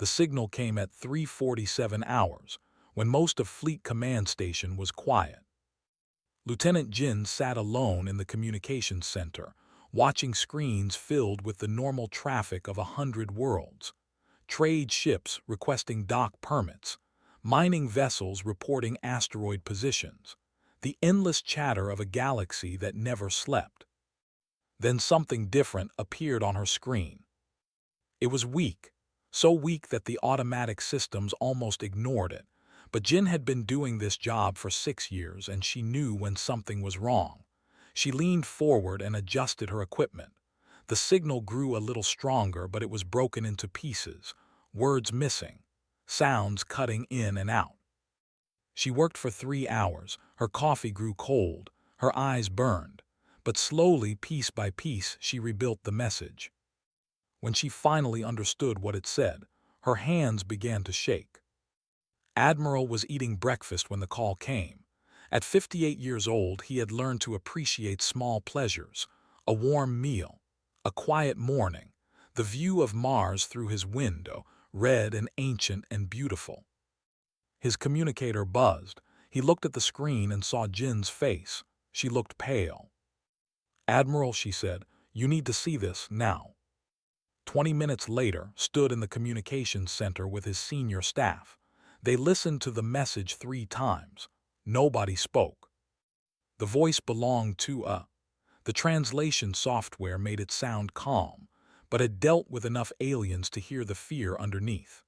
The signal came at 3:47 hours, when most of Fleet Command Station was quiet. Lieutenant Jin sat alone in the communications center, watching screens filled with the normal traffic of 100 worlds. Trade ships requesting dock permits, mining vessels reporting asteroid positions, the endless chatter of a galaxy that never slept. Then something different appeared on her screen. It was weak, so weak that the automatic systems almost ignored it, but Jin had been doing this job for 6 years and she knew when something was wrong. She leaned forward and adjusted her equipment. The signal grew a little stronger, but it was broken into pieces, words missing, sounds cutting in and out. She worked for 3 hours, her coffee grew cold, her eyes burned, but slowly, piece by piece, she rebuilt the message. When she finally understood what it said, her hands began to shake. Admiral was eating breakfast when the call came. At 58 years old, he had learned to appreciate small pleasures, a warm meal, a quiet morning, the view of Mars through his window, red and ancient and beautiful. His communicator buzzed. He looked at the screen and saw Jin's face. She looked pale. "Admiral," she said, "you need to see this now." 20 minutes later, stood in the communications center with his senior staff. They listened to the message 3 times. Nobody spoke. The voice belonged to the translation software made it sound calm, but it dealt with enough aliens to hear the fear underneath.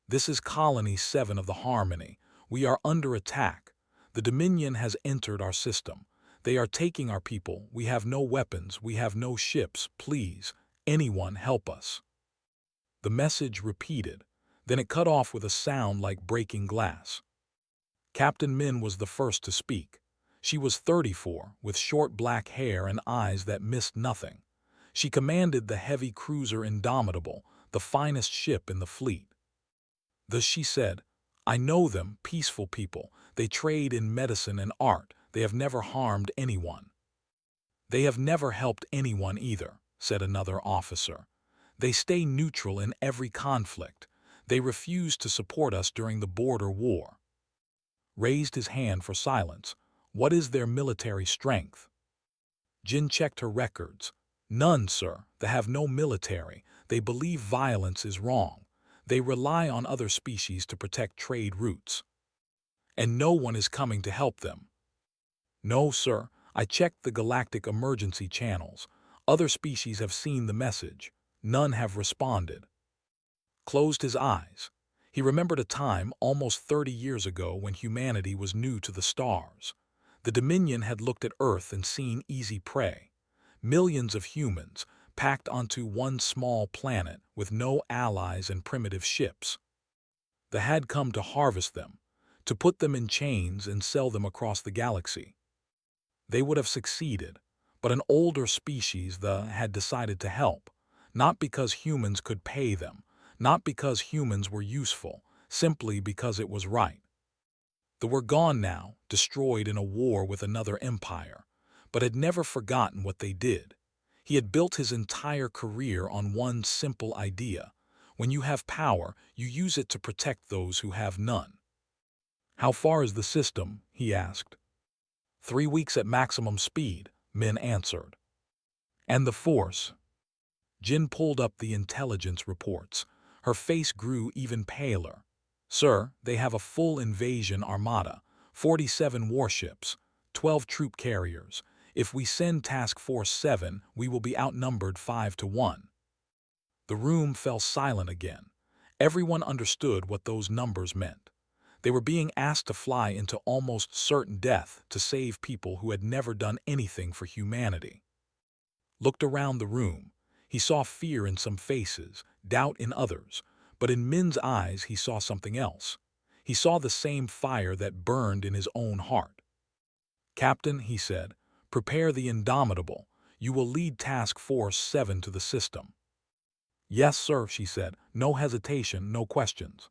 "This is Colony 7 of the Harmony. We are under attack. The Dominion has entered our system. They are taking our people. We have no weapons. We have no ships. Please, anyone help us." The message repeated. Then it cut off with a sound like breaking glass. Captain Min was the first to speak. She was 34, with short black hair and eyes that missed nothing. She commanded the heavy cruiser Indomitable, the finest ship in the fleet. Thus she said, "I know them, peaceful people. They trade in medicine and art. They have never harmed anyone." "They have never helped anyone either," said another officer. "They stay neutral in every conflict. They refused to support us during the border war." Raised his hand for silence. "What is their military strength?" Jin checked her records. "None, sir. They have no military. They believe violence is wrong. They rely on other species to protect trade routes. And no one is coming to help them." "No, sir. I checked the galactic emergency channels. Other species have seen the message. None have responded." Closed his eyes. He remembered a time almost 30 years ago when humanity was new to the stars. The Dominion had looked at Earth and seen easy prey. Millions of humans packed onto one small planet with no allies and primitive ships. They had come to harvest them, to put them in chains and sell them across the galaxy. They would have succeeded, but an older species had decided to help, not because humans could pay them, not because humans were useful, simply because it was right. They were gone now, destroyed in a war with another empire, but had never forgotten what they did. He had built his entire career on one simple idea. When you have power, you use it to protect those who have none. "How far is the system?" he asked. 3 weeks at maximum speed," Min answered. "And the force?" Jin pulled up the intelligence reports. Her face grew even paler. "Sir, they have a full invasion armada, 47 warships, 12 troop carriers. If we send Task Force 7, we will be outnumbered 5-1. The room fell silent again. Everyone understood what those numbers meant. They were being asked to fly into almost certain death to save people who had never done anything for humanity. Looked around the room. He saw fear in some faces, doubt in others, but in Min's eyes he saw something else. He saw the same fire that burned in his own heart. "Captain," he said, "prepare the Indomitable. You will lead Task Force 7 to the system." "Yes, sir," she said, no hesitation, no questions.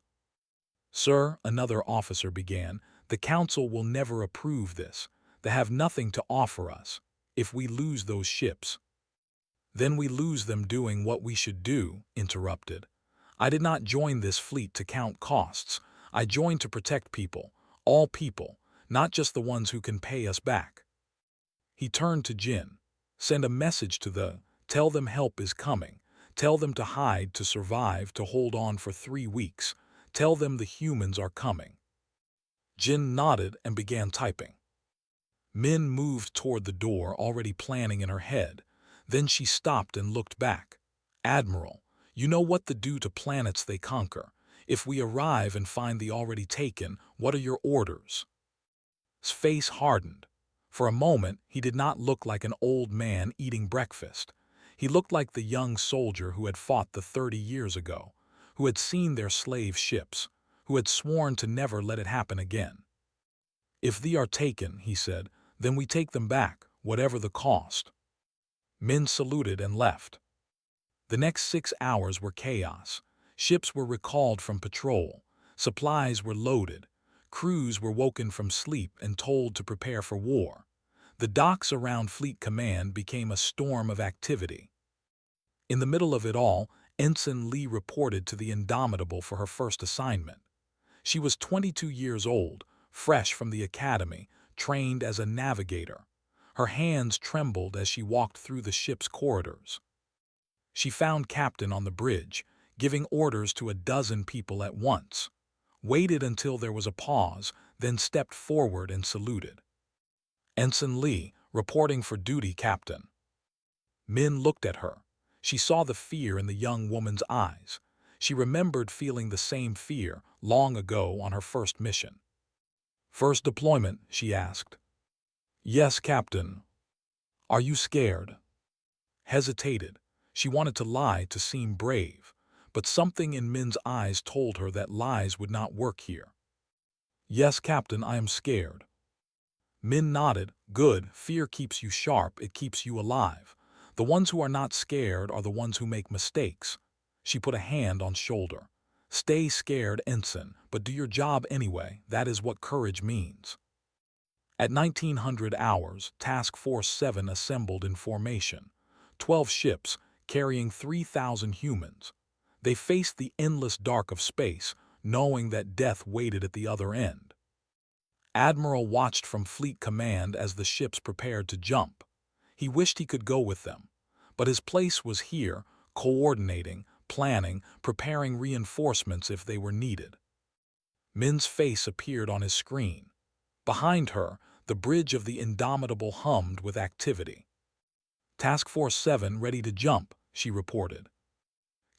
"Sir," another officer began, "the Council will never approve this. They have nothing to offer us. If we lose those ships—" "Then we lose them doing what we should do," interrupted. I did not join this fleet to count costs. I joined to protect people, all people, not just the ones who can pay us back." He turned to Jin. "Send a message to the, tell them help is coming. Tell them to hide, to survive, to hold on for 3 weeks. Tell them the humans are coming." Jin nodded and began typing. Min moved toward the door, already planning in her head. Then she stopped and looked back. "Admiral, you know what to do to planets they conquer. If we arrive and find the already taken, what are your orders?" His face hardened. For a moment, he did not look like an old man eating breakfast. He looked like the young soldier who had fought the 30 years ago, who had seen their slave ships, who had sworn to never let it happen again. "If they are taken," he said, "then we take them back, whatever the cost." Min saluted and left. The next 6 hours were chaos. Ships were recalled from patrol. Supplies were loaded. Crews were woken from sleep and told to prepare for war. The docks around Fleet Command became a storm of activity. In the middle of it all, Ensign Lee reported to the Indomitable for her first assignment. She was 22 years old, fresh from the academy, trained as a navigator. Her hands trembled as she walked through the ship's corridors. She found Captain on the bridge, giving orders to a dozen people at once, waited until there was a pause, then stepped forward and saluted. "Ensign Lee, reporting for duty, Captain." Min looked at her. She saw the fear in the young woman's eyes. She remembered feeling the same fear long ago on her first mission. "First deployment?" she asked. "Yes, Captain." "Are you scared?" Hesitated. She wanted to lie to seem brave, but something in Min's eyes told her that lies would not work here. "Yes, Captain, I am scared." Min nodded. "Good. Fear keeps you sharp, it keeps you alive. The ones who are not scared are the ones who make mistakes." She put a hand on shoulder. "Stay scared, Ensign, but do your job anyway. That is what courage means." At 1900 hours, Task Force 7 assembled in formation. 12 ships, carrying 3,000 humans. They faced the endless dark of space, knowing that death waited at the other end. Admiral watched from Fleet Command as the ships prepared to jump. He wished he could go with them, but his place was here, coordinating, planning, preparing reinforcements if they were needed. Min's face appeared on his screen. Behind her, the bridge of the Indomitable hummed with activity. "Task Force 7 ready to jump," she reported.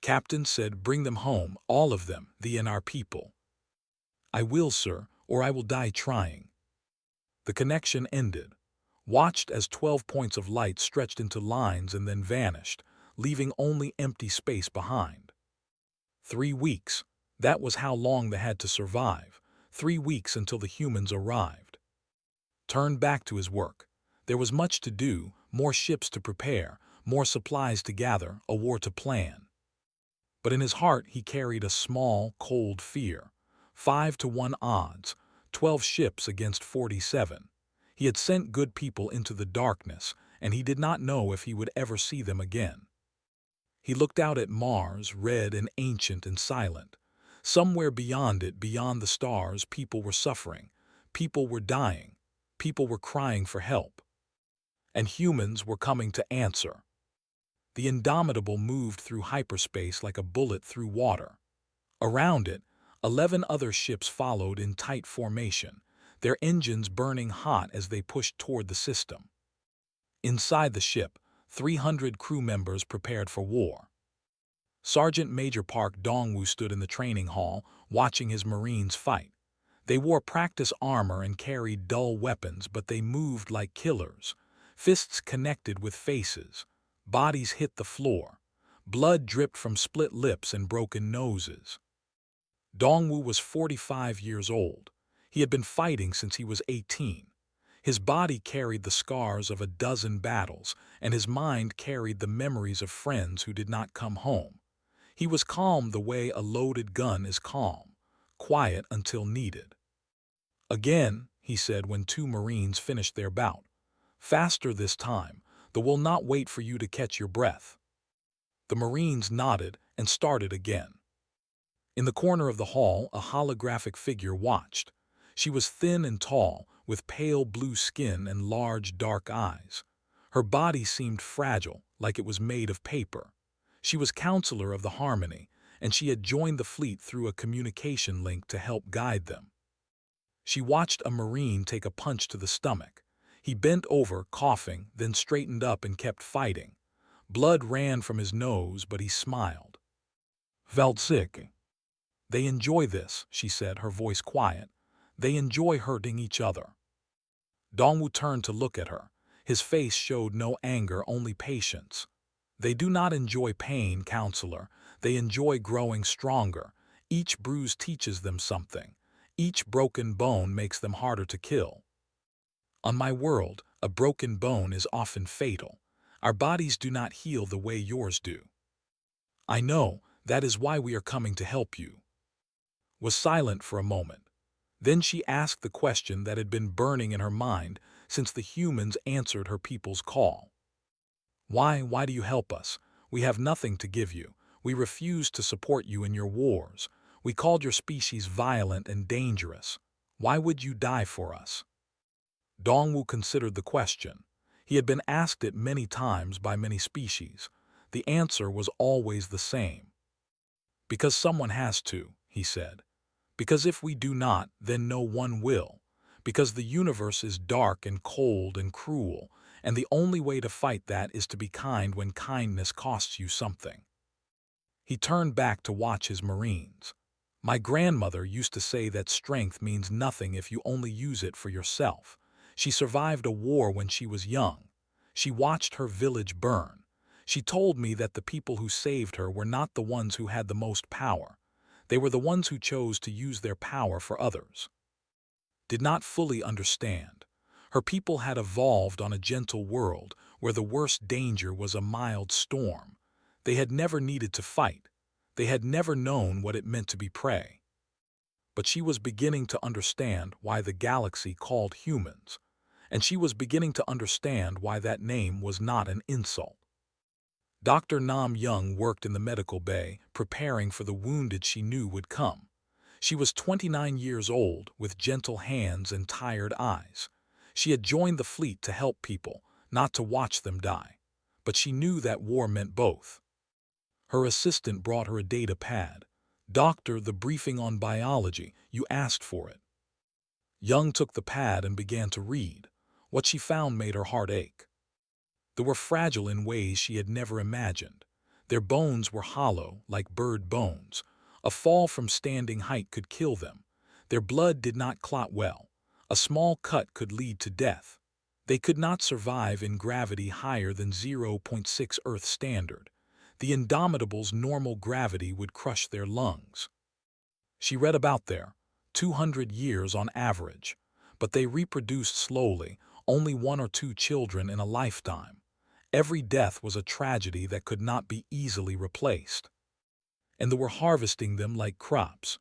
Captain said, "Bring them home, all of them, the NR people." "I will, sir, or I will die trying." The connection ended. Watched as 12 points of light stretched into lines and then vanished, leaving only empty space behind. 3 weeks. That was how long they had to survive. 3 weeks until the humans arrived. Turned back to his work. There was much to do, more ships to prepare, more supplies to gather, a war to plan. But in his heart he carried a small, cold fear. 5-1 odds, 12 ships against 47. He had sent good people into the darkness, and he did not know if he would ever see them again. He looked out at Mars, red and ancient and silent. Somewhere beyond it, beyond the stars, people were suffering. People were dying. People were crying for help. And humans were coming to answer. The Indomitable moved through hyperspace like a bullet through water. Around it, 11 other ships followed in tight formation, their engines burning hot as they pushed toward the system. Inside the ship, 300 crew members prepared for war. Sergeant Major Park Dongwoo stood in the training hall, watching his Marines fight. They wore practice armor and carried dull weapons, but they moved like killers. Fists connected with faces. Bodies hit the floor. Blood dripped from split lips and broken noses. Dongwoo was 45 years old. He had been fighting since he was 18. His body carried the scars of a dozen battles, and his mind carried the memories of friends who did not come home. He was calm the way a loaded gun is calm, quiet until needed. "Again," he said when 2 Marines finished their bout. "Faster this time. The will not wait for you to catch your breath." The Marines nodded and started again. In the corner of the hall, a holographic figure watched. She was thin and tall, with pale blue skin and large dark eyes. Her body seemed fragile, like it was made of paper. She was counselor of the Harmony, and she had joined the fleet through a communication link to help guide them. She watched a Marine take a punch to the stomach. He bent over, coughing, then straightened up and kept fighting. Blood ran from his nose, but he smiled. "Felt sick." "They enjoy this," she said, her voice quiet. "They enjoy hurting each other." Dongwu turned to look at her. His face showed no anger, only patience. "They do not enjoy pain, counselor. They enjoy growing stronger. Each bruise teaches them something. Each broken bone makes them harder to kill. On my world, a broken bone is often fatal. Our bodies do not heal the way yours do." "I know, that is why we are coming to help you." Was silent for a moment. Then she asked the question that had been burning in her mind since the humans answered her people's call. Why do you help us? We have nothing to give you. We refuse to support you in your wars. We called your species violent and dangerous. Why would you die for us?" Dongwu considered the question. He had been asked it many times by many species. The answer was always the same. "Because someone has to," he said. "Because if we do not, then no one will. Because the universe is dark and cold and cruel, and the only way to fight that is to be kind when kindness costs you something." He turned back to watch his Marines. "My grandmother used to say that strength means nothing if you only use it for yourself. She survived a war when she was young. She watched her village burn. She told me that the people who saved her were not the ones who had the most power. They were the ones who chose to use their power for others." Did not fully understand. Her people had evolved on a gentle world where the worst danger was a mild storm. They had never needed to fight. They had never known what it meant to be prey. But she was beginning to understand why the galaxy called humans, and she was beginning to understand why that name was not an insult. Dr. Nam Young worked in the medical bay, preparing for the wounded she knew would come. She was 29 years old, with gentle hands and tired eyes. She had joined the fleet to help people, not to watch them die. But she knew that war meant both. Her assistant brought her a data pad. "Doctor, the briefing on biology, you asked for it." Young took the pad and began to read. What she found made her heart ache. They were fragile in ways she had never imagined. Their bones were hollow, like bird bones. A fall from standing height could kill them. Their blood did not clot well. A small cut could lead to death. They could not survive in gravity higher than 0.6 Earth standard. The Indomitable's normal gravity would crush their lungs. She read about their 200 years on average, but they reproduced slowly, only 1 or 2 children in a lifetime. Every death was a tragedy that could not be easily replaced. And they were harvesting them like crops.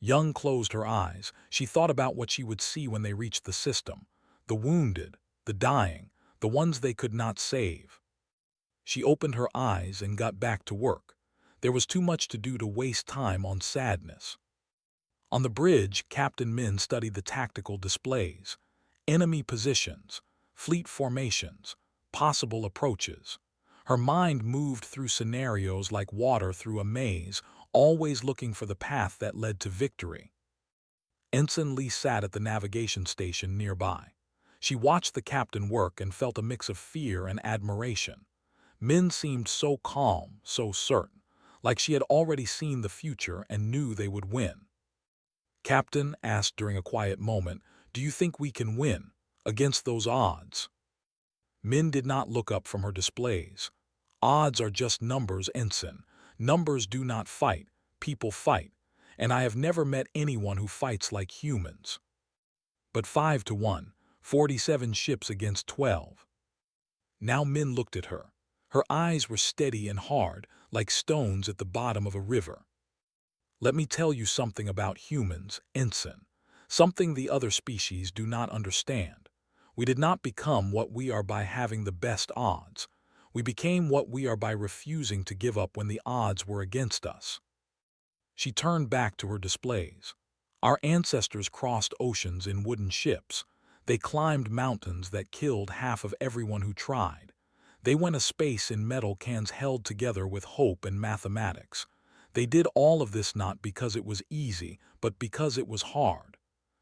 Young closed her eyes. She thought about what she would see when they reached the system. The wounded, the dying, the ones they could not save. She opened her eyes and got back to work. There was too much to do to waste time on sadness. On the bridge, Captain Min studied the tactical displays, enemy positions, fleet formations, possible approaches. Her mind moved through scenarios like water through a maze, always looking for the path that led to victory. Ensign Lee sat at the navigation station nearby. She watched the captain work and felt a mix of fear and admiration. Min seemed so calm, so certain, like she had already seen the future and knew they would win. "Captain," asked during a quiet moment, "do you think we can win against those odds?" Min did not look up from her displays. "Odds are just numbers, Ensign. Numbers do not fight, people fight, and I have never met anyone who fights like humans." "But 5 to 1, 47 ships against 12. Now Min looked at her. Her eyes were steady and hard, like stones at the bottom of a river. "Let me tell you something about humans, Ensign. Something the other species do not understand. We did not become what we are by having the best odds. We became what we are by refusing to give up when the odds were against us." She turned back to her displays. Our ancestors crossed oceans in wooden ships. They climbed mountains that killed half of everyone who tried. They went a space in metal cans held together with hope and mathematics. They did all of this not because it was easy, but because it was hard.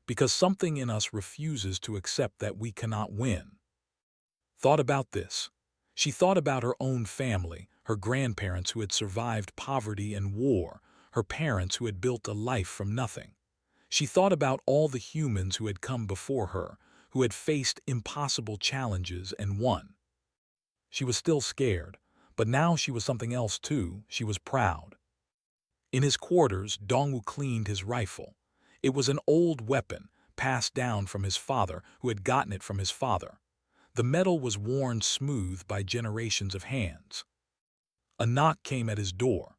Because something in us refuses to accept that we cannot win. Thought about this. She thought about her own family, her grandparents who had survived poverty and war, her parents who had built a life from nothing. She thought about all the humans who had come before her, who had faced impossible challenges and won. She was still scared, but now she was something else too. She was proud. In his quarters, Dongwu cleaned his rifle. It was an old weapon, passed down from his father, who had gotten it from his father. The metal was worn smooth by generations of hands. A knock came at his door.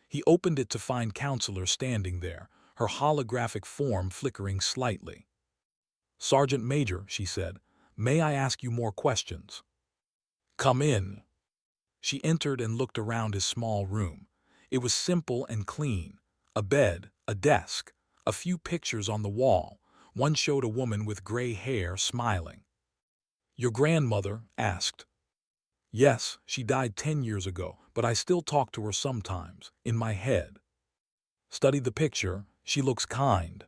He opened it to find Counselor standing there, her holographic form flickering slightly. "Sergeant Major," she said, "may I ask you more questions?" "Come in." She entered and looked around his small room. It was simple and clean. A bed, a desk, a few pictures on the wall. One showed a woman with gray hair smiling. "Your grandmother?" asked. "Yes, she died 10 years ago, but I still talk to her sometimes, in my head." Studied the picture. "She looks kind."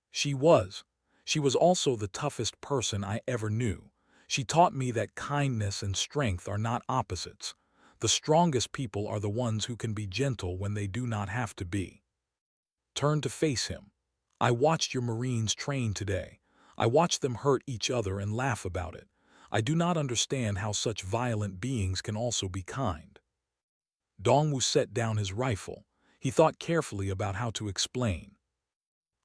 She was. She was also the toughest person I ever knew. She taught me that kindness and strength are not opposites. The strongest people are the ones who can be gentle when they do not have to be. Turned to face him. "I watched your Marines train today. I watched them hurt each other and laugh about it. I do not understand how such violent beings can also be kind." Dongwu set down his rifle. He thought carefully about how to explain.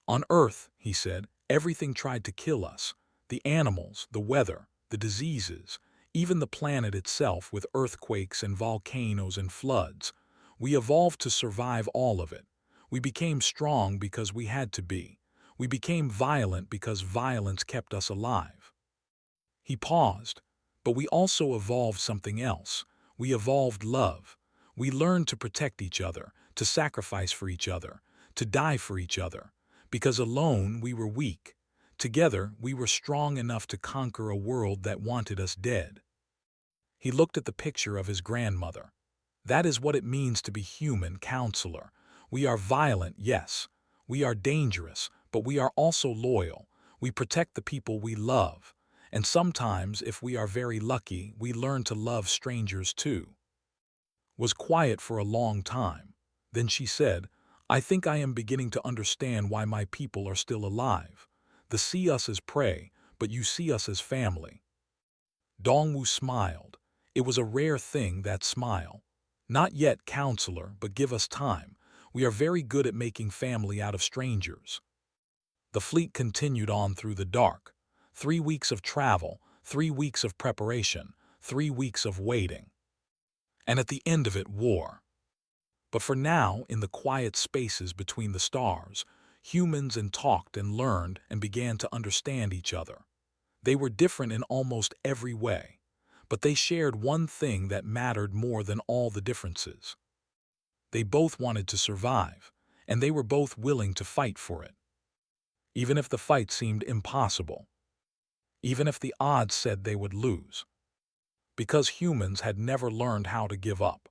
"On Earth," he said, "everything tried to kill us. The animals, the weather, the diseases, even the planet itself with earthquakes and volcanoes and floods. We evolved to survive all of it. We became strong because we had to be. We became violent because violence kept us alive." He paused. "But we also evolved something else. We evolved love. We learned to protect each other, to sacrifice for each other, to die for each other. Because alone we were weak. Together we were strong enough to conquer a world that wanted us dead." He looked at the picture of his grandmother. "That is what it means to be human, Counselor. We are violent, yes. We are dangerous, but we are also loyal. We protect the people we love. And sometimes, if we are very lucky, we learn to love strangers too." Was quiet for a long time. Then she said, "I think I am beginning to understand why my people are still alive. They see us as prey, but you see us as family." Dongwu smiled. It was a rare thing, that smile. "Not yet, Counselor, but give us time. We are very good at making family out of strangers." The fleet continued on through the dark. 3 weeks of travel, 3 weeks of preparation, 3 weeks of waiting. And at the end of it, war. But for now, in the quiet spaces between the stars, humans talked and learned and began to understand each other. They were different in almost every way, but they shared one thing that mattered more than all the differences. They both wanted to survive, and they were both willing to fight for it. Even if the fight seemed impossible. Even if the odds said they would lose. Because humans had never learned how to give up.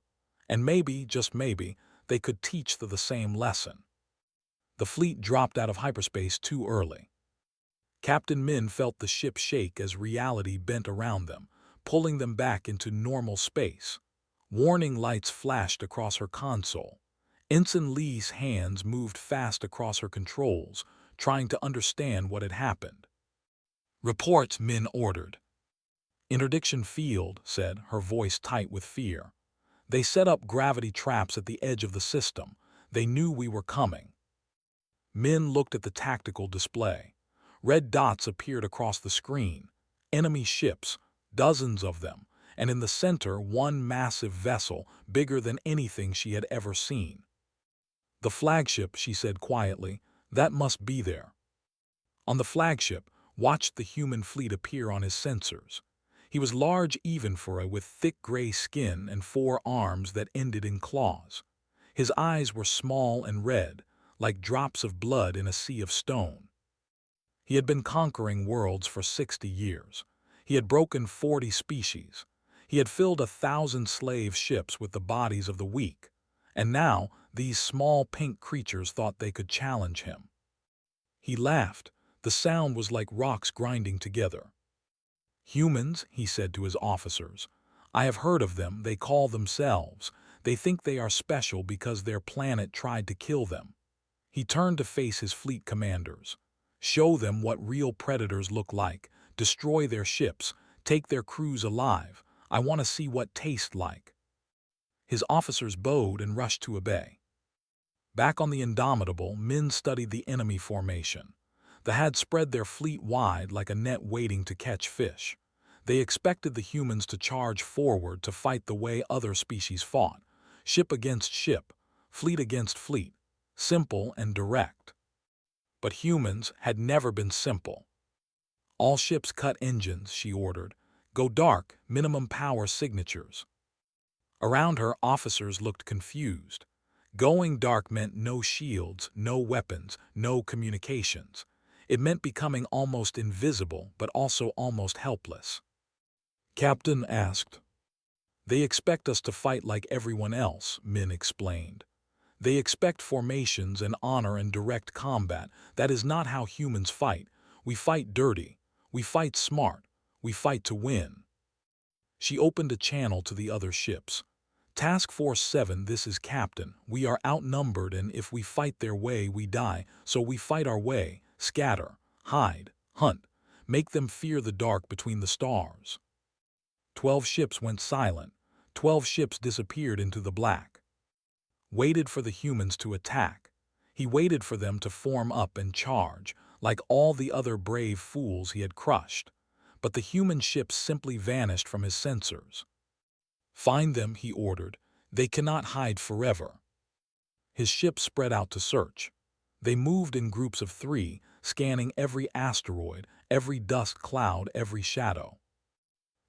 And maybe, just maybe, they could teach the same lesson. The fleet dropped out of hyperspace too early. Captain Min felt the ship shake as reality bent around them, pulling them back into normal space. Warning lights flashed across her console. Ensign Lee's hands moved fast across her controls, trying to understand what had happened. "Report," Min ordered. "Interdiction field," said, her voice tight with fear. "They set up gravity traps at the edge of the system. They knew we were coming." Min looked at the tactical display. Red dots appeared across the screen. Enemy ships, dozens of them, and in the center one massive vessel bigger than anything she had ever seen. "The flagship," she said quietly, "that must be there." On the flagship, watched the human fleet appear on his sensors. He was large even for with thick gray skin and 4 arms that ended in claws. His eyes were small and red, like drops of blood in a sea of stone. He had been conquering worlds for 60 years. He had broken 40 species. He had filled 1,000 slave ships with the bodies of the weak. And now, these small pink creatures thought they could challenge him. He laughed. The sound was like rocks grinding together. "Humans," he said to his officers. "I have heard of them. They call themselves. They think they are special because their planet tried to kill them." He turned to face his fleet commanders. "Show them what real predators look like. Destroy their ships. Take their crews alive. I want to see what tastes like." His officers bowed and rushed to obey. Back on the Indomitable, men studied the enemy formation. They had spread their fleet wide like a net waiting to catch fish. They expected the humans to charge forward to fight the way other species fought. Ship against ship, fleet against fleet. Simple and direct. But humans had never been simple. "All ships cut engines," she ordered. "Go dark, minimum power signatures." Around her, officers looked confused. Going dark meant no shields, no weapons, no communications. It meant becoming almost invisible, but also almost helpless. Captain asked. "They expect us to fight like everyone else," Min explained. "They expect formations and honor and direct combat. That is not how humans fight. We fight dirty. We fight smart. We fight to win." She opened a channel to the other ships. "Task Force 7, this is Captain. We are outnumbered, and if we fight their way, we die. So we fight our way. Scatter, hide, hunt. Make them fear the dark between the stars." 12 ships went silent. 12 ships disappeared into the black. Waited for the humans to attack. He waited for them to form up and charge, like all the other brave fools he had crushed. But the human ships simply vanished from his sensors. "Find them," he ordered. "They cannot hide forever." His ships spread out to search. They moved in groups of 3, scanning every asteroid, every dust cloud, every shadow.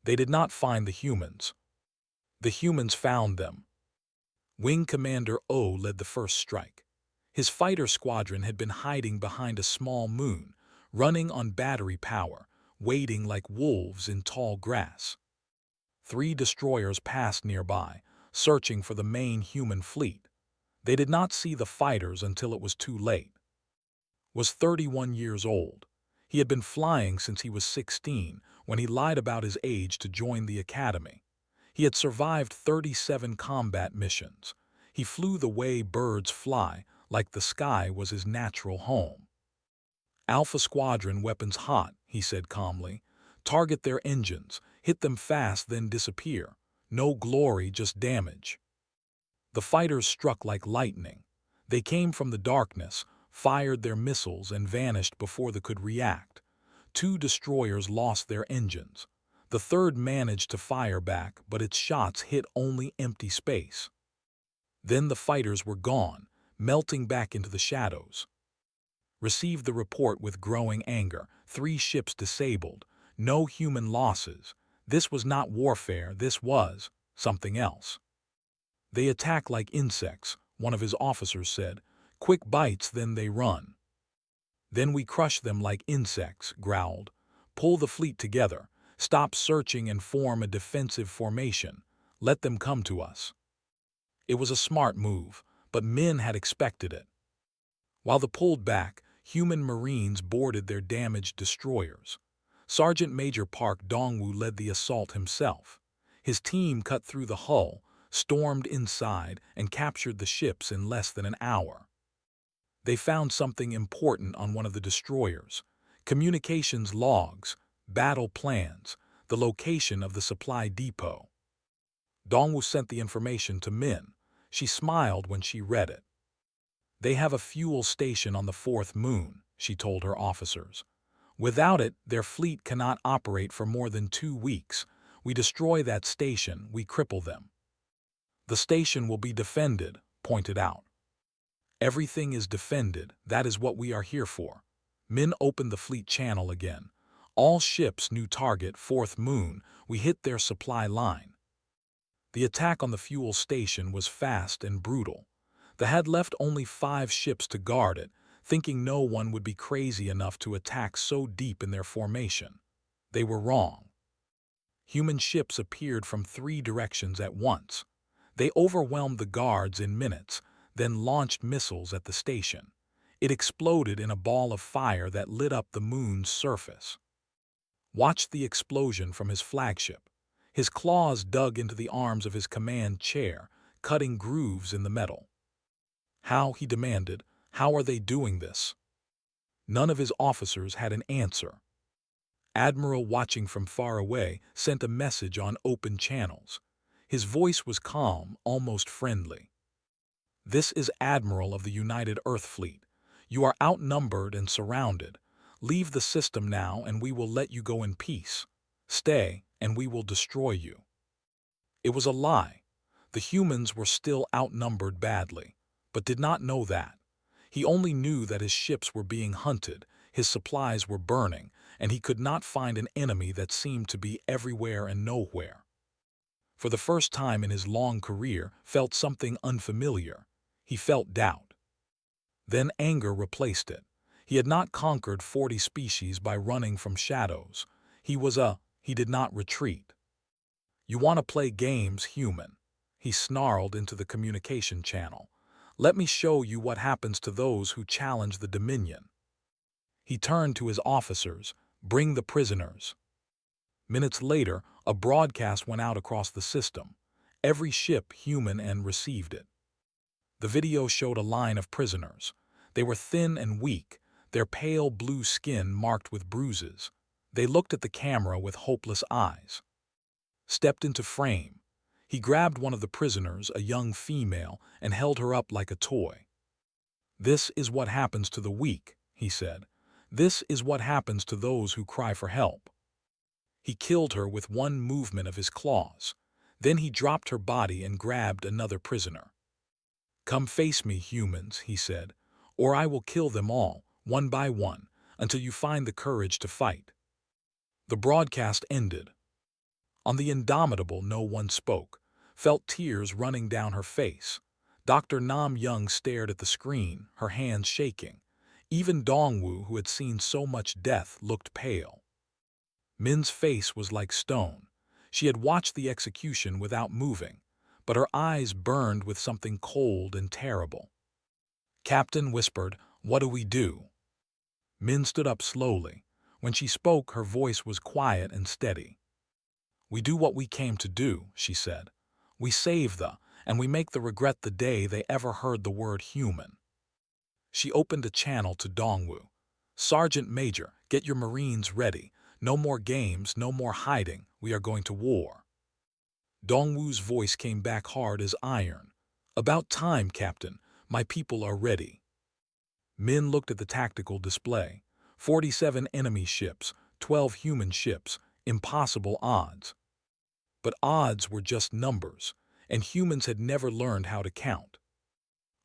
They did not find the humans. The humans found them. Wing Commander O led the first strike. His fighter squadron had been hiding behind a small moon, running on battery power, waiting like wolves in tall grass. 3 destroyers passed nearby, searching for the main human fleet. They did not see the fighters until it was too late. Was 31 years old. He had been flying since he was 16, when he lied about his age to join the academy. He had survived 37 combat missions. He flew the way birds fly, like the sky was his natural home. "Alpha Squadron, weapons hot," he said calmly. "Target their engines, hit them fast, then disappear. No glory, just damage." The fighters struck like lightning. They came from the darkness, fired their missiles, and vanished before they could react. 2 destroyers lost their engines. The third managed to fire back, but its shots hit only empty space. Then the fighters were gone, melting back into the shadows. Received the report with growing anger. 3 ships disabled. No human losses. This was not warfare, this was something else. "They attack like insects," one of his officers said. "Quick bites, then they run." "Then we crush them like insects," growled. "Pull the fleet together. Stop searching and form a defensive formation. Let them come to us." It was a smart move, but Min had expected it. While they pulled back, human Marines boarded their damaged destroyers. Sergeant Major Park Dongwoo led the assault himself. His team cut through the hull, stormed inside, and captured the ships in less than an hour. They found something important on one of the destroyers: communications logs, battle plans, the location of the supply depot. Dongwoo sent the information to Min. She smiled when she read it. "They have a fuel station on the 4th moon," she told her officers. "Without it, their fleet cannot operate for more than 2 weeks. We destroy that station, we cripple them." "The station will be defended," pointed out. "Everything is defended, that is what we are here for." Min opened the fleet channel again. "All ships, new target, 4th moon, we hit their supply line." The attack on the fuel station was fast and brutal. They had left only 5 ships to guard it, thinking no one would be crazy enough to attack so deep in their formation. They were wrong. Human ships appeared from 3 directions at once. They overwhelmed the guards in minutes, then launched missiles at the station. It exploded in a ball of fire that lit up the moon's surface. Watched the explosion from his flagship. His claws dug into the arms of his command chair, cutting grooves in the metal. How, he demanded, how are they doing this? None of his officers had an answer. Admiral, watching from far away, sent a message on open channels. His voice was calm, almost friendly. This is Admiral of the United Earth Fleet. You are outnumbered and surrounded. Leave the system now and we will let you go in peace. Stay and we will destroy you. It was a lie. The humans were still outnumbered badly, but did not know that. He only knew that his ships were being hunted, his supplies were burning, and he could not find an enemy that seemed to be everywhere and nowhere. For the first time in his long career, felt something unfamiliar. He felt doubt. Then anger replaced it. He had not conquered 40 species by running from shadows. He did not retreat. You want to play games, human? He snarled into the communication channel. Let me show you what happens to those who challenge the Dominion. He turned to his officers. Bring the prisoners. Minutes later, a broadcast went out across the system. Every ship, human, and received it. The video showed a line of prisoners. They were thin and weak, their pale blue skin marked with bruises. They looked at the camera with hopeless eyes. Stepped into frame. He grabbed one of the prisoners, a young female, and held her up like a toy. This is what happens to the weak, he said. This is what happens to those who cry for help. He killed her with one movement of his claws. Then he dropped her body and grabbed another prisoner. Come face me, humans, he said, or I will kill them all, one by one, until you find the courage to fight. The broadcast ended. On the Indomitable, no one spoke, felt tears running down her face. Dr. Nam Young stared at the screen, her hands shaking. Even Dongwu, who had seen so much death, looked pale. Min's face was like stone. She had watched the execution without moving, but her eyes burned with something cold and terrible. Captain whispered, "What do we do?" Min stood up slowly. When she spoke, her voice was quiet and steady. "We do what we came to do," she said. "We save and we make the regret the day they ever heard the word human." She opened a channel to Dongwu. "Sergeant Major, get your Marines ready. No more games, no more hiding. We are going to war." Dongwu's voice came back hard as iron. "About time, Captain. My people are ready." Min looked at the tactical display. 47 enemy ships, 12 human ships. Impossible odds. But odds were just numbers, and humans had never learned how to count.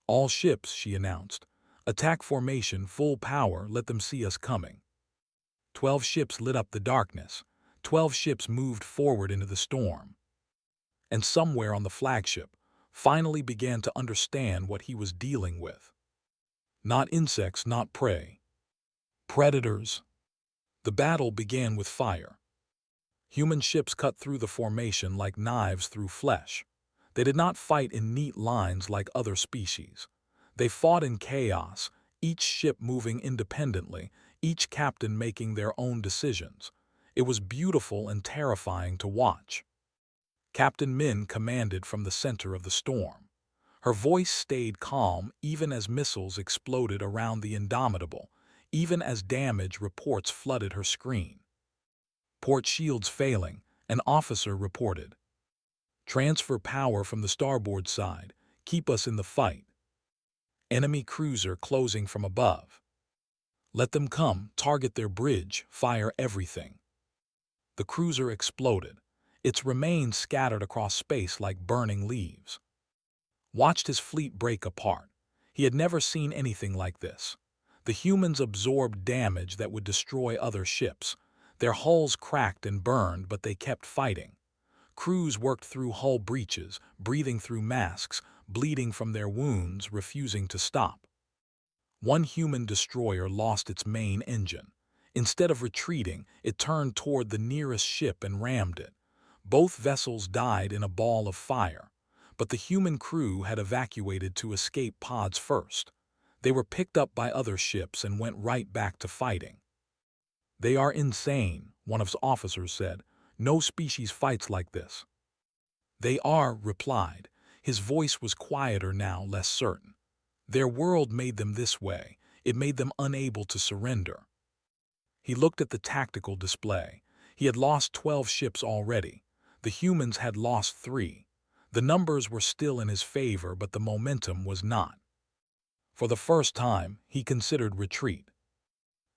"All ships," she announced. "Attack formation, full power, let them see us coming." 12 ships lit up the darkness. 12 ships moved forward into the storm. And somewhere on the flagship, finally began to understand what he was dealing with. Not insects, not prey. Predators. The battle began with fire. Human ships cut through the formation like knives through flesh. They did not fight in neat lines like other species. They fought in chaos, each ship moving independently, each captain making their own decisions. It was beautiful and terrifying to watch. Captain Min commanded from the center of the storm. Her voice stayed calm even as missiles exploded around the Indomitable, even as damage reports flooded her screen. "Port shields failing," an officer reported. "Transfer power from the starboard side. Keep us in the fight." Enemy cruiser closing from above. "Let them come, target their bridge, fire everything." The cruiser exploded. Its remains scattered across space like burning leaves. Watched his fleet break apart. He had never seen anything like this. The humans absorbed damage that would destroy other ships. Their hulls cracked and burned, but they kept fighting. Crews worked through hull breaches, breathing through masks, bleeding from their wounds, refusing to stop. One human destroyer lost its main engine. Instead of retreating, it turned toward the nearest ship and rammed it. Both vessels died in a ball of fire, but the human crew had evacuated to escape pods first. They were picked up by other ships and went right back to fighting. "They are insane," one of his officers said. "No species fights like this." "They are," replied. His voice was quieter now, less certain. "Their world made them this way. It made them unable to surrender." He looked at the tactical display. He had lost 12 ships already. The humans had lost 3. The numbers were still in his favor, but the momentum was not. For the first time, he considered retreat.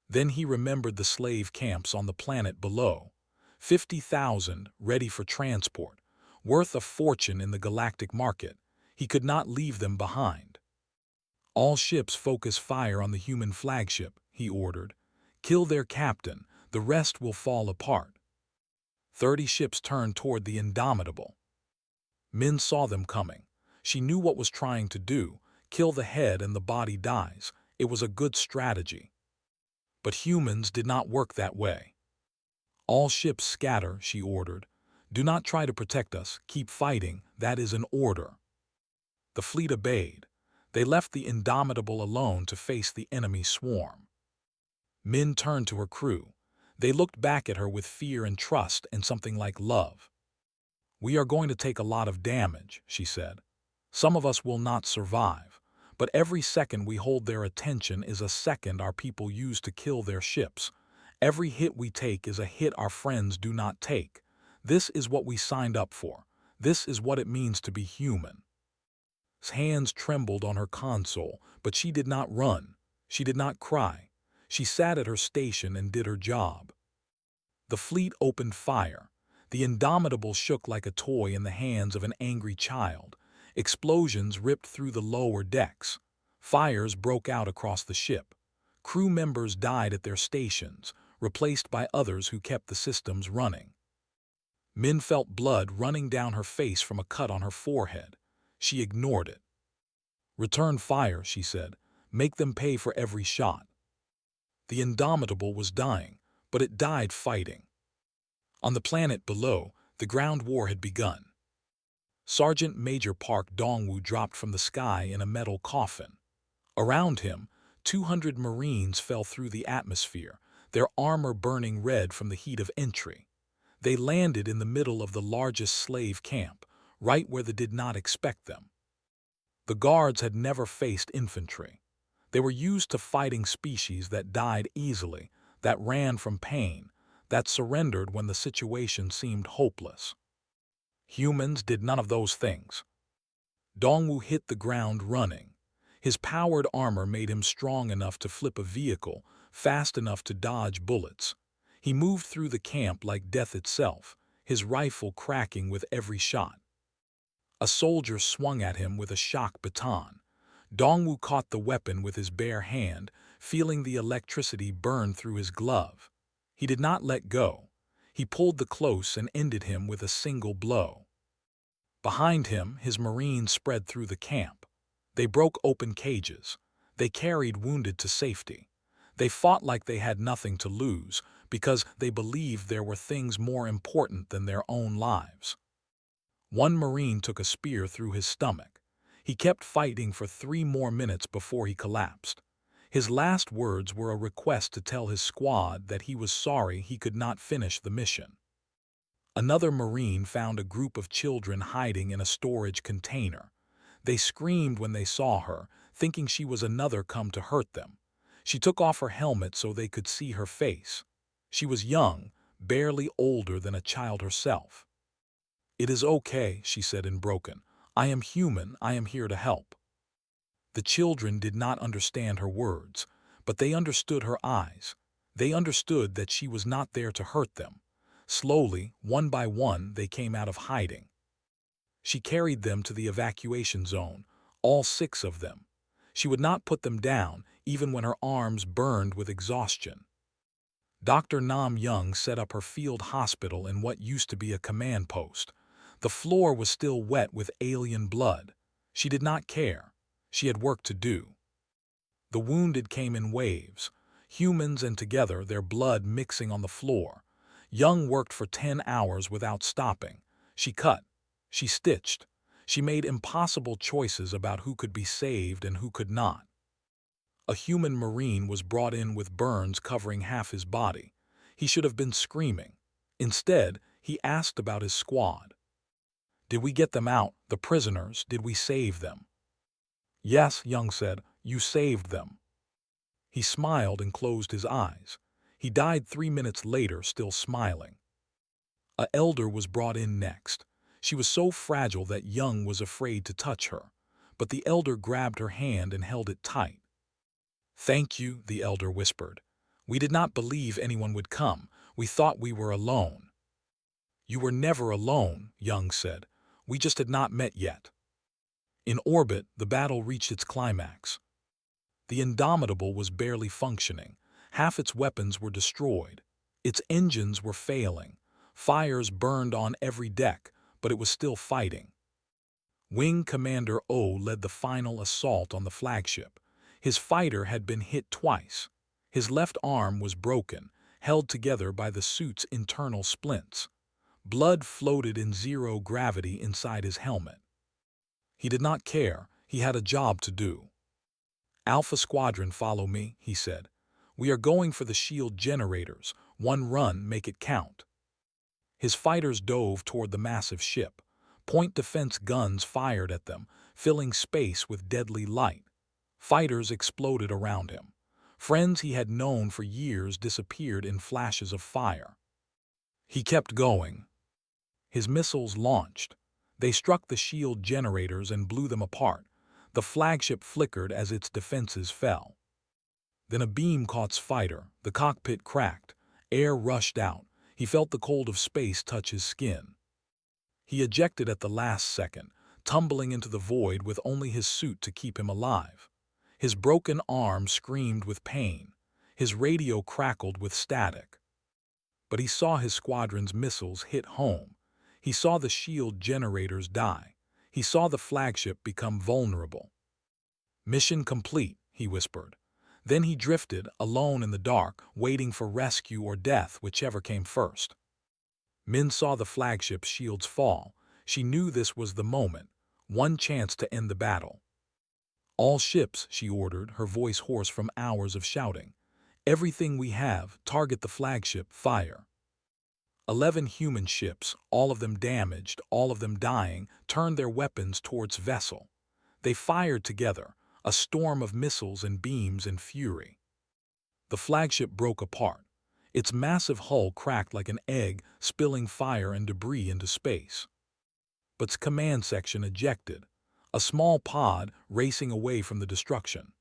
Then he remembered the slave camps on the planet below. 50,000 ready for transport, worth a fortune in the galactic market. He could not leave them behind. "All ships focus fire on the human flagship," he ordered. "Kill their captain, the rest will fall apart." 30 ships turned toward the Indomitable. Min saw them coming. She knew what was trying to do. Kill the head and the body dies. It was a good strategy. But humans did not work that way. "All ships scatter," she ordered. "Do not try to protect us. Keep fighting. That is an order." The fleet obeyed. They left the Indomitable alone to face the enemy swarm. Min turned to her crew. They looked back at her with fear and trust and something like love. "We are going to take a lot of damage," she said. "Some of us will not survive. But every second we hold their attention is a second our people use to kill their ships. Every hit we take is a hit our friends do not take. This is what we signed up for. This is what it means to be human." His hands trembled on her console, but she did not run. She did not cry. She sat at her station and did her job. The fleet opened fire. The Indomitable shook like a toy in the hands of an angry child. Explosions ripped through the lower decks. Fires broke out across the ship. Crew members died at their stations, replaced by others who kept the systems running. Min felt blood running down her face from a cut on her forehead. She ignored it. "Return fire," she said. "Make them pay for every shot." The Indomitable was dying, but it died fighting. On the planet below, the ground war had begun. Sergeant Major Park Dongwu dropped from the sky in a metal coffin. Around him, 200 Marines fell through the atmosphere, their armor burning red from the heat of entry. They landed in the middle of the largest slave camp, right where they did not expect them. The guards had never faced infantry. They were used to fighting species that died easily, that ran from pain, that surrendered when the situation seemed hopeless. Humans did none of those things. Dongwu hit the ground running. His powered armor made him strong enough to flip a vehicle, fast enough to dodge bullets. He moved through the camp like death itself, his rifle cracking with every shot. A soldier swung at him with a shock baton. Dongwu caught the weapon with his bare hand, feeling the electricity burn through his glove. He did not let go. He pulled the close and ended him with a single blow. Behind him, his Marines spread through the camp. They broke open cages. They carried wounded to safety. They fought like they had nothing to lose, because they believed there were things more important than their own lives. One Marine took a spear through his stomach. He kept fighting for 3 more minutes before he collapsed. His last words were a request to tell his squad that he was sorry he could not finish the mission. Another Marine found a group of children hiding in a storage container. They screamed when they saw her, thinking she was another come to hurt them. She took off her helmet so they could see her face. She was young, barely older than a child herself. "It is okay," she said in broken. "I am human, I am here to help." The children did not understand her words, but they understood her eyes. They understood that she was not there to hurt them. Slowly, one by one, they came out of hiding. She carried them to the evacuation zone, all 6 of them. She would not put them down, even when her arms burned with exhaustion. Dr. Nam Young set up her field hospital in what used to be a command post. The floor was still wet with alien blood. She did not care. She had work to do. The wounded came in waves, humans and together, their blood mixing on the floor. Young worked for 10 hours without stopping. She cut. She stitched. She made impossible choices about who could be saved and who could not. A human Marine was brought in with burns covering half his body. He should have been screaming. Instead, he asked about his squad. Did we get them out, the prisoners? Did we save them? Yes, Young said, you saved them. He smiled and closed his eyes. He died 3 minutes later, still smiling. A elder was brought in next. She was so fragile that Young was afraid to touch her, but the elder grabbed her hand and held it tight. Thank you, the elder whispered. We did not believe anyone would come. We thought we were alone. You were never alone, Young said. We just had not met yet. In orbit, the battle reached its climax. The Indomitable was barely functioning. Half its weapons were destroyed. Its engines were failing. Fires burned on every deck, but it was still fighting. Wing Commander O led the final assault on the flagship. His fighter had been hit twice. His left arm was broken, held together by the suit's internal splints. Blood floated in zero gravity inside his helmet. He did not care. He had a job to do. Alpha Squadron, follow me, he said. We are going for the shield generators. One run, make it count. His fighters dove toward the massive ship. Point defense guns fired at them, filling space with deadly light. Fighters exploded around him. Friends he had known for years disappeared in flashes of fire. He kept going. His missiles launched. They struck the shield generators and blew them apart. The flagship flickered as its defenses fell. Then a beam caught his fighter. The cockpit cracked. Air rushed out. He felt the cold of space touch his skin. He ejected at the last second, tumbling into the void with only his suit to keep him alive. His broken arm screamed with pain. His radio crackled with static. But he saw his squadron's missiles hit home. He saw the shield generators die. He saw the flagship become vulnerable. Mission complete, he whispered. Then he drifted, alone in the dark, waiting for rescue or death, whichever came first. Min saw the flagship's shields fall. She knew this was the moment, one chance to end the battle. All ships, she ordered, her voice hoarse from hours of shouting. Everything we have, target the flagship, fire. 11 human ships, all of them damaged, all of them dying, turned their weapons towards vessel. They fired together, a storm of missiles and beams and fury. The flagship broke apart. Its massive hull cracked like an egg, spilling fire and debris into space. But its command section ejected, a small pod racing away from the destruction.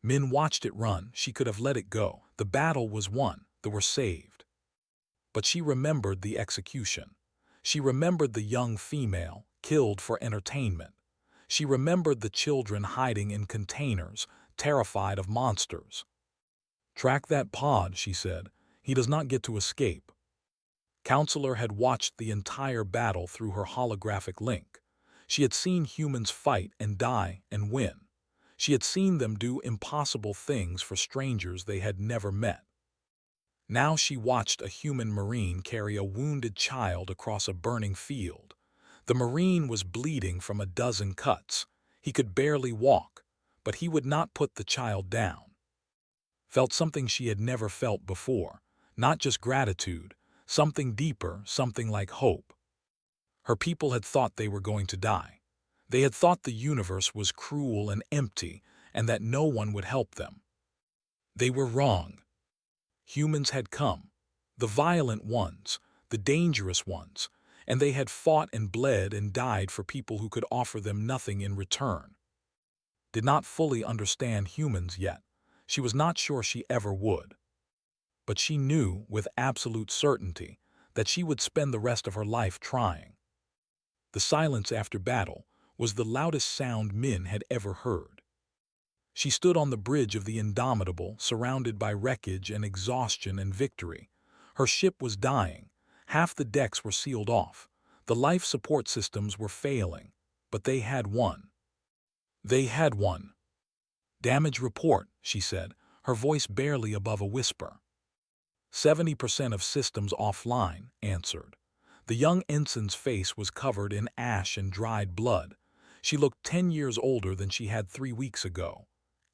Min watched it run. She could have let it go. The battle was won. They were saved. But she remembered the execution. She remembered the young female, killed for entertainment. She remembered the children hiding in containers, terrified of monsters. Track that pod, she said. He does not get to escape. Counselor had watched the entire battle through her holographic link. She had seen humans fight and die and win. She had seen them do impossible things for strangers they had never met. Now she watched a human Marine carry a wounded child across a burning field. The Marine was bleeding from a dozen cuts. He could barely walk, but he would not put the child down. Felt something she had never felt before, not just gratitude, something deeper, something like hope. Her people had thought they were going to die. They had thought the universe was cruel and empty and that no one would help them. They were wrong. Humans had come, the violent ones, the dangerous ones, and they had fought and bled and died for people who could offer them nothing in return. Did not fully understand humans yet. She was not sure she ever would. But she knew with absolute certainty that she would spend the rest of her life trying. The silence after battle was the loudest sound Min had ever heard. She stood on the bridge of the Indomitable, surrounded by wreckage and exhaustion and victory. Her ship was dying. Half the decks were sealed off. The life support systems were failing, but they had won. They had one. Damage report, she said, her voice barely above a whisper. 70% of systems offline, answered. The young ensign's face was covered in ash and dried blood. She looked 10 years older than she had 3 weeks ago.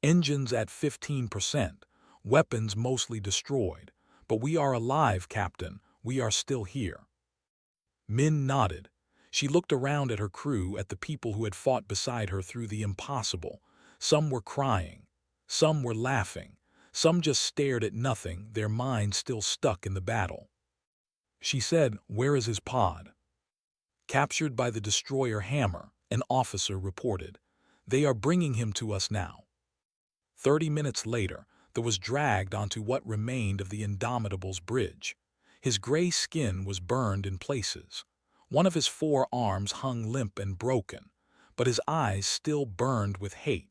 Engines at 15%, weapons mostly destroyed. But we are alive, Captain. We are still here. Min nodded. She looked around at her crew, at the people who had fought beside her through the impossible. Some were crying. Some were laughing. Some just stared at nothing, their minds still stuck in the battle. She said, "Where is his pod?" "Captured by the destroyer Hammer," an officer reported. "They are bringing him to us now." 30 minutes later, there was dragged onto what remained of the Indomitable's bridge. His gray skin was burned in places. One of his 4 arms hung limp and broken, but his eyes still burned with hate.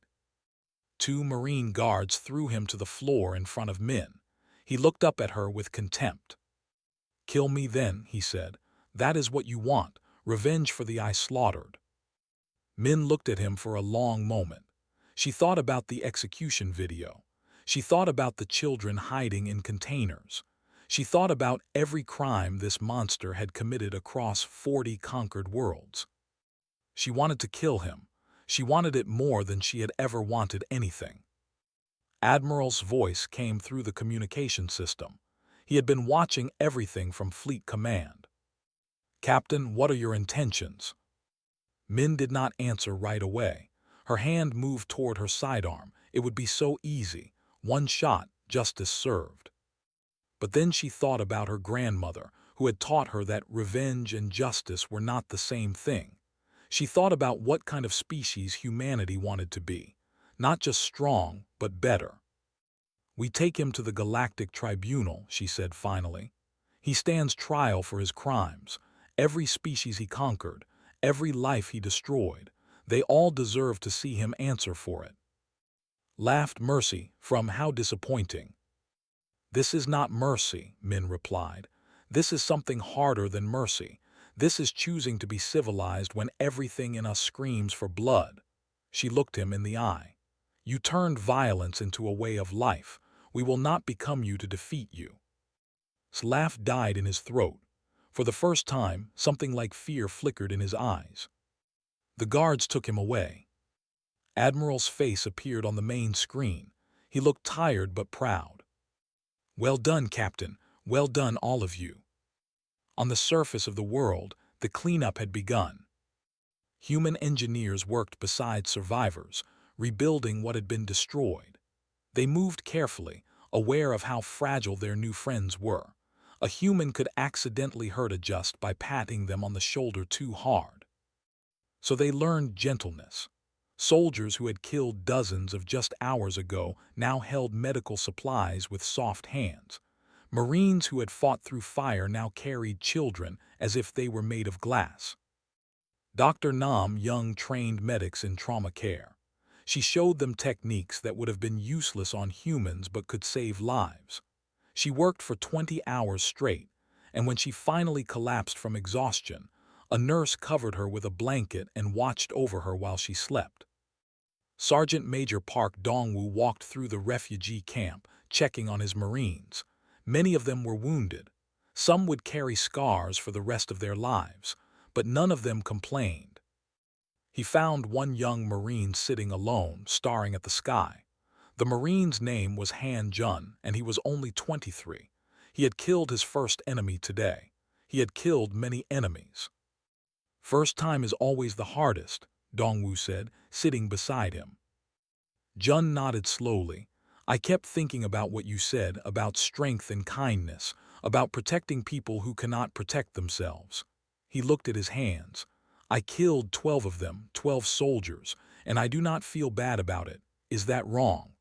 2 Marine guards threw him to the floor in front of Min. He looked up at her with contempt. "Kill me then," he said. "That is what you want, revenge for the I slaughtered." Min looked at him for a long moment. She thought about the execution video. She thought about the children hiding in containers. She thought about every crime this monster had committed across 40 conquered worlds. She wanted to kill him. She wanted it more than she had ever wanted anything. Admiral's voice came through the communication system. He had been watching everything from Fleet Command. "Captain, what are your intentions?" Min did not answer right away. Her hand moved toward her sidearm. It would be so easy. One shot, justice served. But then she thought about her grandmother, who had taught her that revenge and justice were not the same thing. She thought about what kind of species humanity wanted to be. Not just strong, but better. "We take him to the Galactic Tribunal," she said finally. "He stands trial for his crimes. Every species he conquered, every life he destroyed, they all deserve to see him answer for it." Laughed Mercy from How Disappointing. "This is not mercy," Min replied. "This is something harder than mercy. This is choosing to be civilized when everything in us screams for blood." She looked him in the eye. "You turned violence into a way of life. We will not become you to defeat you." His laugh died in his throat. For the first time, something like fear flickered in his eyes. The guards took him away. Admiral's face appeared on the main screen. He looked tired but proud. "Well done, Captain. Well done, all of you." On the surface of the world, the cleanup had begun. Human engineers worked beside survivors, rebuilding what had been destroyed. They moved carefully, aware of how fragile their new friends were. A human could accidentally hurt a just by patting them on the shoulder too hard. So they learned gentleness. Soldiers who had killed dozens of just hours ago now held medical supplies with soft hands. Marines who had fought through fire now carried children as if they were made of glass. Dr. Nam Young trained medics in trauma care. She showed them techniques that would have been useless on humans but could save lives. She worked for 20 hours straight, and when she finally collapsed from exhaustion, a nurse covered her with a blanket and watched over her while she slept. Sergeant Major Park Dongwoo walked through the refugee camp, checking on his Marines. Many of them were wounded. Some would carry scars for the rest of their lives, but none of them complained. He found one young Marine sitting alone, staring at the sky. The Marine's name was Han Jun, and he was only 23. He had killed his first enemy today. He had killed many enemies. "First time is always the hardest," Dongwoo said, sitting beside him. Jun nodded slowly. "I kept thinking about what you said, about strength and kindness, about protecting people who cannot protect themselves." He looked at his hands. "I killed 12 of them, 12 soldiers, and I do not feel bad about it. Is that wrong?"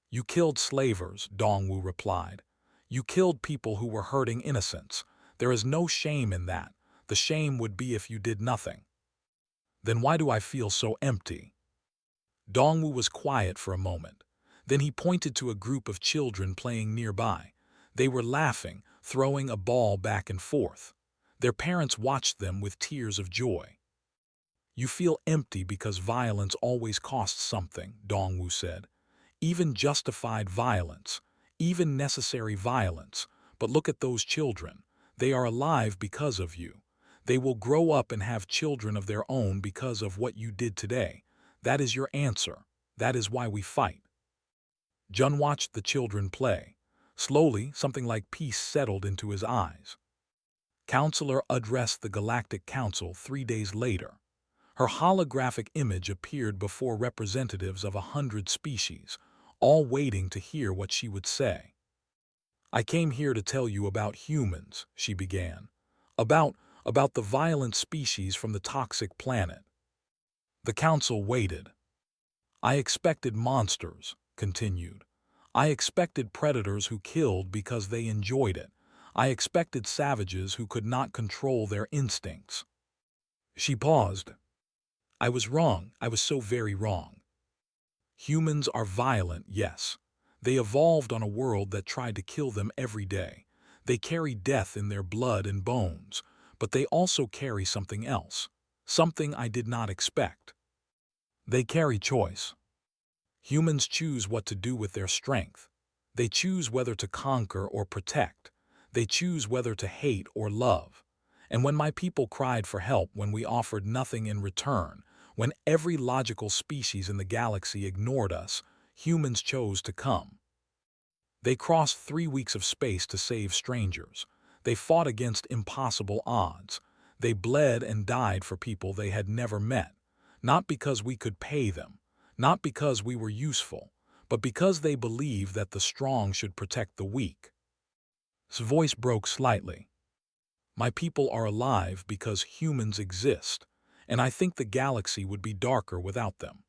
"You killed slavers," Dongwoo replied. "You killed people who were hurting innocents. There is no shame in that. The shame would be if you did nothing." "Then why do I feel so empty?" Dongwoo was quiet for a moment. Then he pointed to a group of children playing nearby. They were laughing, throwing a ball back and forth. Their parents watched them with tears of joy. You feel empty because violence always costs something, Dongwu said. Even justified violence, even necessary violence. But look at those children. They are alive because of you. They will grow up and have children of their own because of what you did today. That is your answer. That is why we fight. Jun watched the children play. Slowly, something like peace settled into his eyes. Counselor addressed the Galactic Council 3 days later. Her holographic image appeared before representatives of 100 species, all waiting to hear what she would say. I came here to tell you about humans, she began. About the violent species from the toxic planet. The council waited. I expected monsters, continued. I expected predators who killed because they enjoyed it. I expected savages who could not control their instincts. She paused. I was wrong. I was so very wrong. Humans are violent, yes. They evolved on a world that tried to kill them every day. They carry death in their blood and bones, but they also carry something else, something I did not expect. They carry choice. Humans choose what to do with their strength. They choose whether to conquer or protect. They choose whether to hate or love. And when my people cried for help when we offered nothing in return, when every logical species in the galaxy ignored us, humans chose to come. They crossed 3 weeks of space to save strangers. They fought against impossible odds. They bled and died for people they had never met, not because we could pay them, not because we were useful, but because they believed that the strong should protect the weak. His voice broke slightly. My people are alive because humans exist, and I think the galaxy would be darker without them.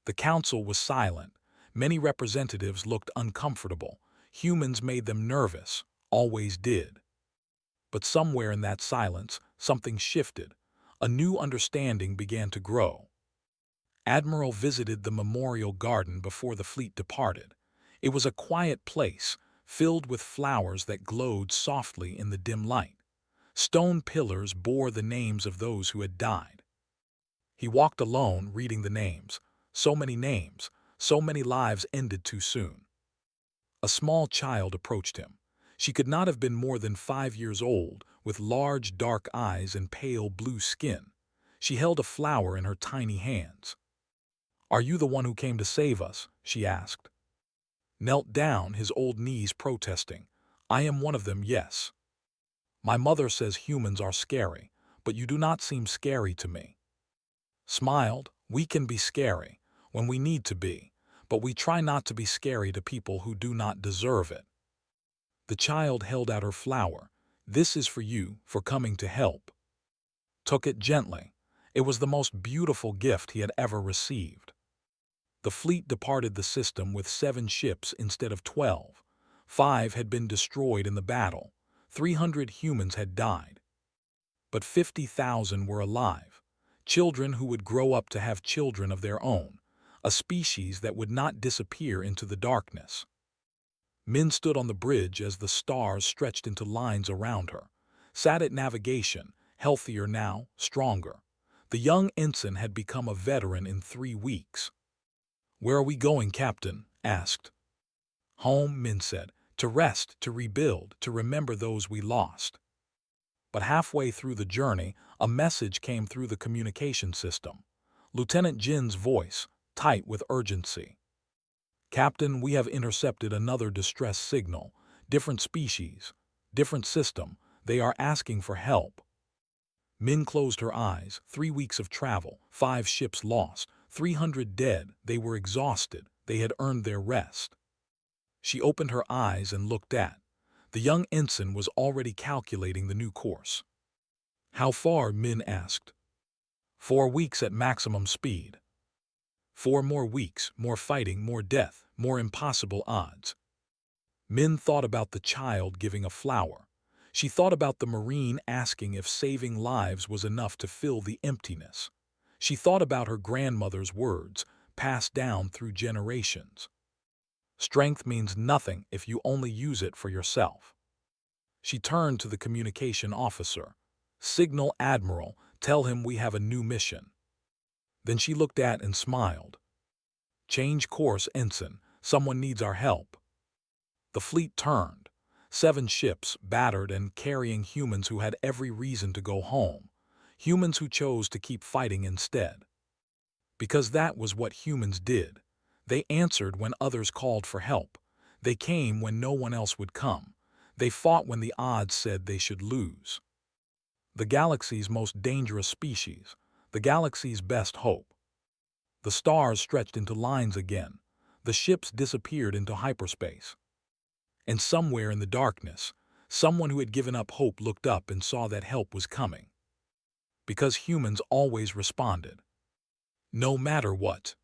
The council was silent. Many representatives looked uncomfortable. Humans made them nervous, always did. But somewhere in that silence, something shifted. A new understanding began to grow. Admiral visited the memorial garden before the fleet departed. It was a quiet place, filled with flowers that glowed softly in the dim light. Stone pillars bore the names of those who had died. He walked alone, reading the names. So many names, so many lives ended too soon. A small child approached him. She could not have been more than 5 years old, with large dark eyes and pale blue skin. She held a flower in her tiny hands. Are you the one who came to save us? She asked. Knelt down, his old knees protesting. I am one of them, yes. My mother says humans are scary, but you do not seem scary to me. Smiled, we can be scary when we need to be, but we try not to be scary to people who do not deserve it. The child held out her flower. This is for you, for coming to help. Took it gently. It was the most beautiful gift he had ever received. The fleet departed the system with 7 ships instead of 12. 5 had been destroyed in the battle. 300 humans had died. But 50,000 were alive. Children who would grow up to have children of their own. A species that would not disappear into the darkness. Min stood on the bridge as the stars stretched into lines around her. Sat at navigation, healthier now, stronger. The young ensign had become a veteran in 3 weeks. Where are we going, Captain? Asked. Home, Min said. To rest, to rebuild, to remember those we lost. But halfway through the journey, a message came through the communication system. Lieutenant Jin's voice, tight with urgency. Captain, we have intercepted another distress signal. Different species, different system. They are asking for help. Min closed her eyes. 3 weeks of travel, 5 ships lost, 300 dead. They were exhausted. They had earned their rest. She opened her eyes and looked at. The young ensign was already calculating the new course. How far? Min asked. 4 weeks at maximum speed. 4 more weeks, more fighting, more death, more impossible odds. Min thought about the child giving a flower. She thought about the Marine asking if saving lives was enough to fill the emptiness. She thought about her grandmother's words, passed down through generations. Strength means nothing if you only use it for yourself. She turned to the communication officer. Signal Admiral, Tell him we have a new mission." Then she looked at and smiled. "Change course, Ensign. Someone needs our help." The fleet turned. 7 ships, battered and carrying humans who had every reason to go home. Humans who chose to keep fighting instead. Because that was what humans did. They answered when others called for help. They came when no one else would come. They fought when the odds said they should lose. The galaxy's most dangerous species. The galaxy's best hope. The stars stretched into lines again. The ships disappeared into hyperspace. And somewhere in the darkness, someone who had given up hope looked up and saw that help was coming. Because humans always responded. No matter what.